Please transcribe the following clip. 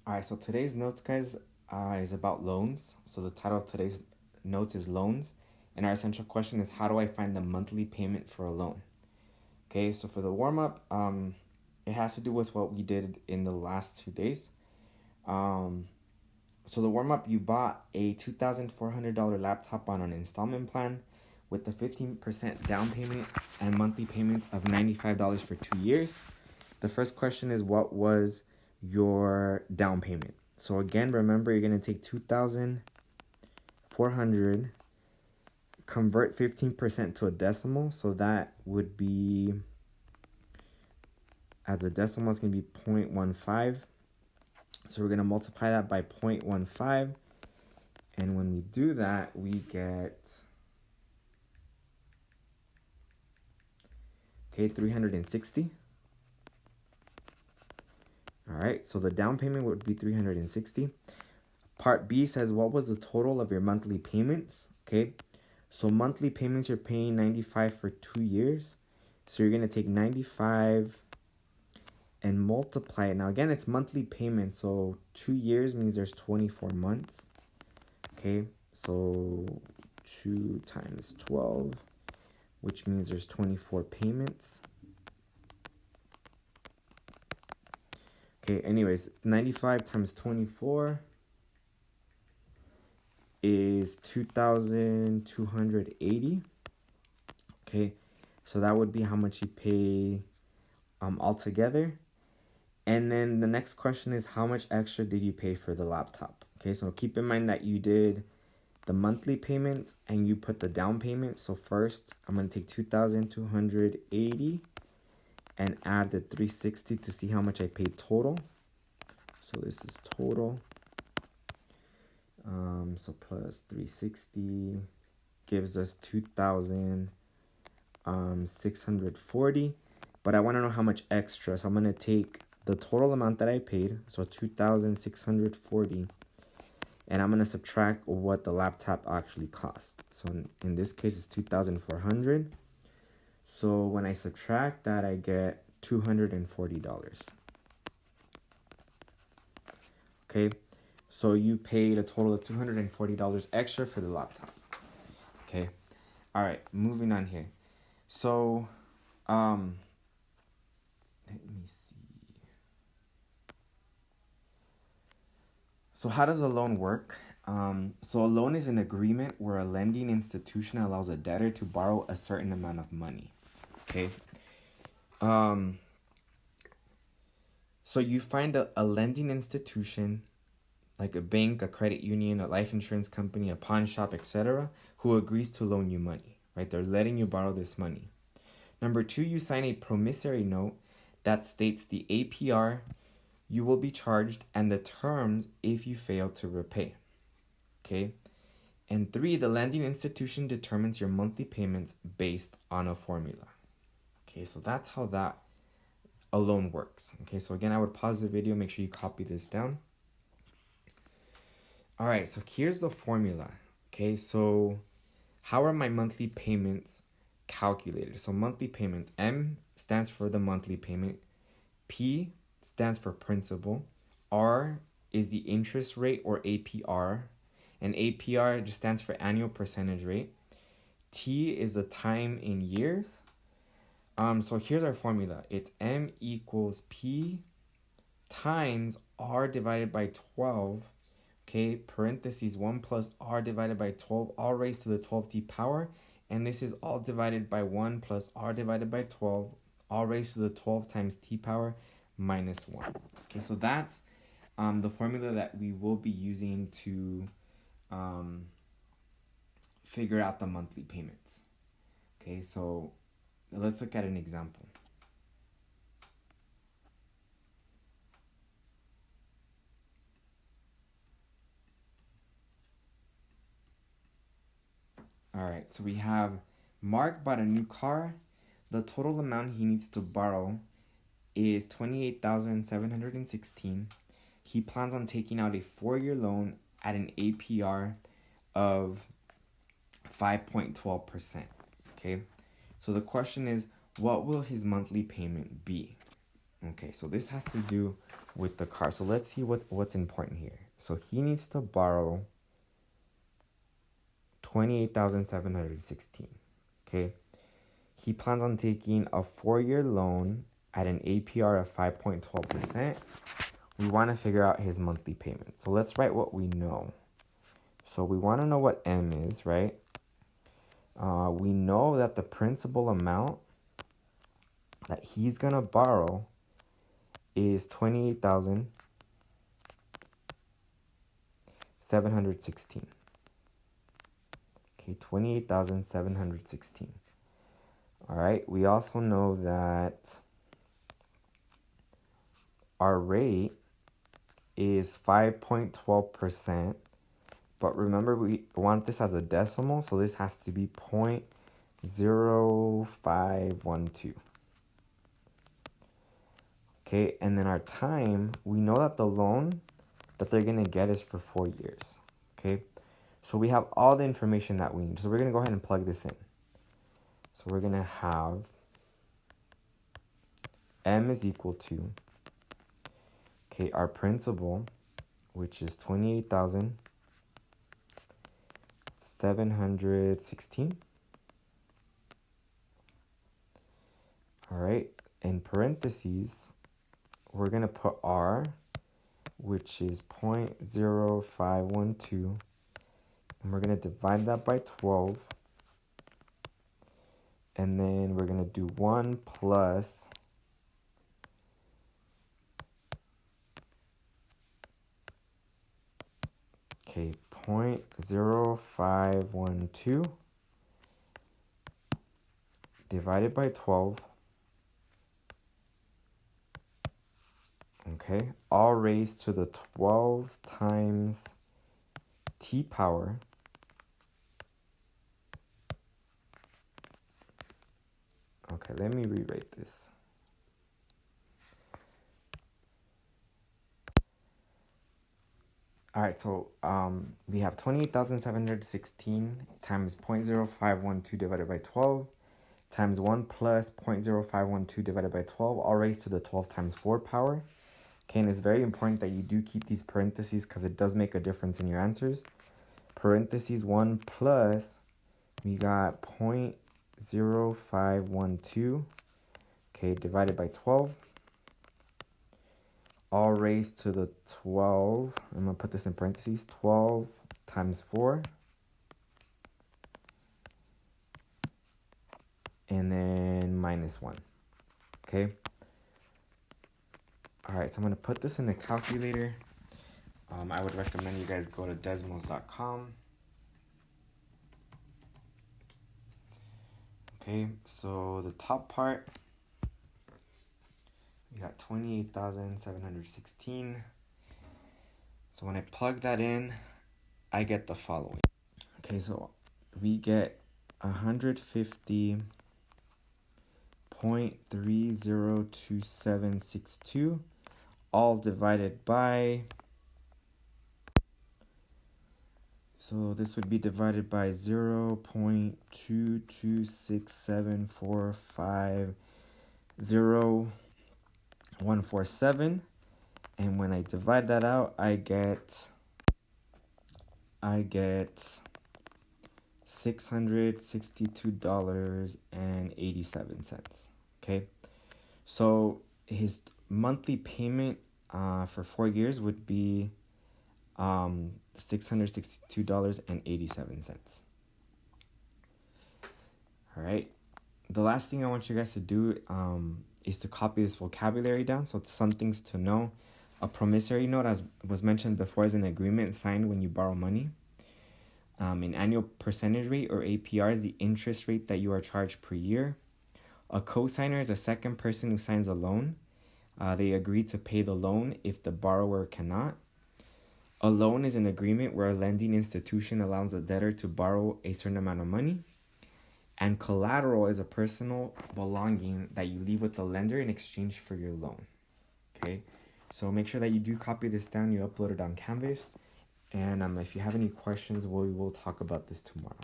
All right, so today's notes, guys, is about loans. So the title of today's notes is loans, and our essential question is how do I find the monthly payment for a loan? Okay, so for the warm up, it has to do with what we did in the last 2 days. So the warm up, you bought a $2,400 laptop on an installment plan with the 15% down payment and monthly payments of $95 for 2 years. The first question is, what was your down payment? So again, remember, you're going to take 2,400, convert 15% to a decimal. So that would be, as a decimal, it's going to be 0.15. So we're going to multiply that by 0.15. And when we do that, we get, 360. All right, so the down payment would be 360. Part B says, what was the total of your monthly payments? Okay, so monthly payments, you're paying 95 for 2 years. So you're going to take 95 and multiply it. Now, again, it's monthly payments. So 2 years means there's 24 months. Okay, so 2 times 12, which means there's 24 payments. Okay, anyways, 95 times 24 is 2,280. Okay, so that would be how much you pay altogether. And then the next question is, how much extra did you pay for the laptop? Okay, so keep in mind that you did the monthly payments and you put the down payment. So first, I'm going to take 2,280 and add the 360 to see how much I paid total. So this is total. So plus 360 gives us 2,640. But I want to know how much extra. So I'm going to take the total amount that I paid, so 2,640, and I'm going to subtract what the laptop actually cost. So in this case, it's 2,400. So when I subtract that, I get $240. Okay, so you paid a total of $240 extra for the laptop. Okay, all right, moving on here. So, let me see. So how does a loan work? So a loan is an agreement where a lending institution allows a debtor to borrow a certain amount of money. Okay. So you find a lending institution, like a bank, a credit union, a life insurance company, a pawn shop, etc., who agrees to loan you money, right? They're letting you borrow this money. Number 2, you sign a promissory note that states the APR you will be charged and the terms if you fail to repay. Okay? And 3, the lending institution determines your monthly payments based on a formula. Okay, so that's how that a loan works. Okay, so again, I would pause the video, make sure you copy this down. All right, so here's the formula. Okay, so how are my monthly payments calculated? So monthly payment, M stands for the monthly payment, P stands for principal, R is the interest rate or APR, and APR just stands for annual percentage rate. T is the time in years. So here's our formula. It's M equals P times R divided by 12. Okay, parentheses 1 plus R divided by 12, all raised to the 12t power. And this is all divided by 1 plus R divided by 12, all raised to the 12 times t power minus 1. Okay, so that's the formula that we will be using to figure out the monthly payments. Okay, so let's look at an example. All right, so we have Mark bought a new car. The total amount he needs to borrow is $28,716. He plans on taking out a 4-year loan at an APR of 5.12%. Okay, so the question is, what will his monthly payment be? Okay, so this has to do with the car. So let's see what's important here. So he needs to borrow 28,716. Okay. He plans on taking a 4-year loan at an APR of 5.12%. We want to figure out his monthly payment. So let's write what we know. So we want to know what M is, right? We know that the principal amount that he's going to borrow is 28,716. Okay, 28,716. All right, we also know that our rate is 5.12%, but remember we want this as a decimal, so this has to be 0.0512. Okay, and then our time, we know that the loan that they're going to get is for 4 years. Okay, so we have all the information that we need. So we're going to go ahead and plug this in. So we're going to have M is equal to, okay, our principal, which is 28,716. All right, in parentheses, we're going to put R, which is 0.0512, and we're going to divide that by 12. And then we're going to do 1 plus okay, 0.0512 divided by 12. Okay, all raised to the 12 times t power okay, let me rewrite this. All right, so we have 28,716 times 0.0512 divided by 12 times 1 plus 0.0512 divided by 12, all raised to the 12 times 4 power. Okay, and it's very important that you do keep these parentheses because it does make a difference in your answers. Parentheses 1 plus, we got 0.0512, okay, divided by 12. All raised to the 12, I'm going to put this in parentheses, 12 times 4. And then minus 1, okay? All right, so I'm going to put this in the calculator. I would recommend you guys go to desmos.com. Okay, so the top part, we got 28,716. So when I plug that in, I get the following. Okay, so we get 150.302762, all divided by, so this would be divided by 0.2267450,147. And when I divide that out, I get $662.87. Okay, so his monthly payment for 4 years would be $662.87. All right, the last thing I want you guys to do is to copy this vocabulary down. So some things to know. A promissory note, as was mentioned before, is an agreement signed when you borrow money. An annual percentage rate, or APR, is the interest rate that you are charged per year. A cosigner is a second person who signs a loan. They agree to pay the loan if the borrower cannot. A loan is an agreement where a lending institution allows a debtor to borrow a certain amount of money. And collateral is a personal belonging that you leave with the lender in exchange for your loan. Okay, so make sure that you do copy this down, you upload it on Canvas. And if you have any questions, we will talk about this tomorrow.